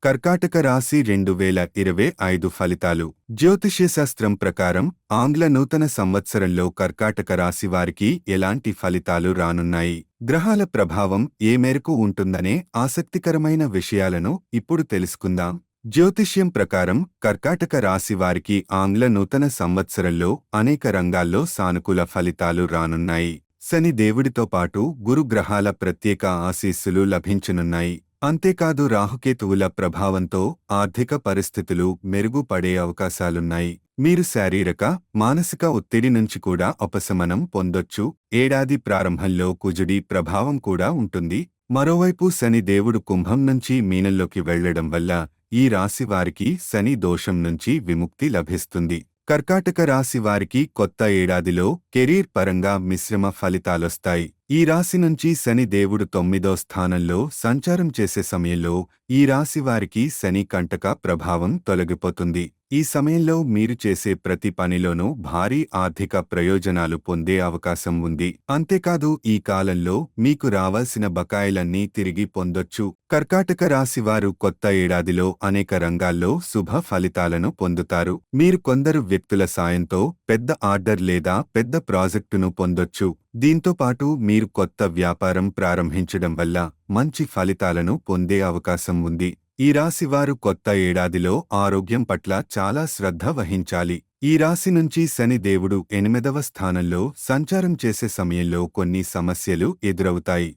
కర్కాటక రాశి 2025 ఫలితాలు. జ్యోతిష్యశాస్త్రం ప్రకారం ఆంగ్ల నూతన సంవత్సరంలో కర్కాటక రాశి వారికి ఎలాంటి ఫలితాలు రానున్నాయి, గ్రహాల ప్రభావం ఏ మేరకు ఉంటుందనే ఆసక్తికరమైన విషయాలను ఇప్పుడు తెలుసుకుందాం. జ్యోతిష్యం ప్రకారం కర్కాటక రాశి వారికి ఆంగ్ల నూతన సంవత్సరంలో అనేక రంగాల్లో సానుకూల ఫలితాలు రానున్నాయి. శని దేవుడితో పాటు గురు గ్రహాల ప్రత్యేక ఆశీస్సులు లభించనున్నాయి. అంతేకాదు రాహుకేతువుల ప్రభావంతో ఆర్థిక పరిస్థితులు మెరుగుపడే అవకాశాలున్నాయి. మీరు శారీరక, మానసిక ఒత్తిడి నుంచి కూడా ఉపశమనం పొందొచ్చు. ఏడాది ప్రారంభంలో కుజుడి ప్రభావం కూడా ఉంటుంది. మరోవైపు శని దేవుడు కుంభం నుంచి మీనంలోకి వెళ్లడం వల్ల ఈ రాశి వారికి శని దోషం నుంచి విముక్తి లభిస్తుంది. కర్కాటక రాశి వారికి కొత్త ఏడాదిలో కెరీర్ పరంగా మిశ్రమ ఫలితాలొస్తాయి. ఈ రాశి నుంచి శని దేవుడు 9వ స్థానంలో సంచారం చేసే సమయంలో ఈ రాశి వారికి శని కంటక ప్రభావం తొలగిపోతుంది. ఈ సమయంలో మీరు చేసే ప్రతి పనిలోనూ భారీ ఆర్థిక ప్రయోజనాలు పొందే అవకాశం ఉంది. అంతేకాదు ఈ కాలంలో మీకు రావాల్సిన బకాయిలన్నీ తిరిగి పొందొచ్చు. కర్కాటక రాశి వారు కొత్త ఏడాదిలో అనేక రంగాల్లో శుభ ఫలితాలను పొందుతారు. మీరు కొందరు వ్యక్తుల సాయంతో పెద్ద ఆర్డర్ లేదా పెద్ద ప్రాజెక్టును పొందొచ్చు. దీంతో పాటు మీరు కొత్త వ్యాపారం ప్రారంభించడం వల్ల మంచి ఫలితాలను పొందే అవకాశం ఉంది. ఈ రాశివారు కొత్త ఏడాదిలో ఆరోగ్యం పట్ల చాలా శ్రద్ధ వహించాలి. ఈ రాశి నుంచి శని దేవుడు 8వ స్థానంలో సంచారం చేసే సమయంలో కొన్ని సమస్యలు ఎదురవుతాయి.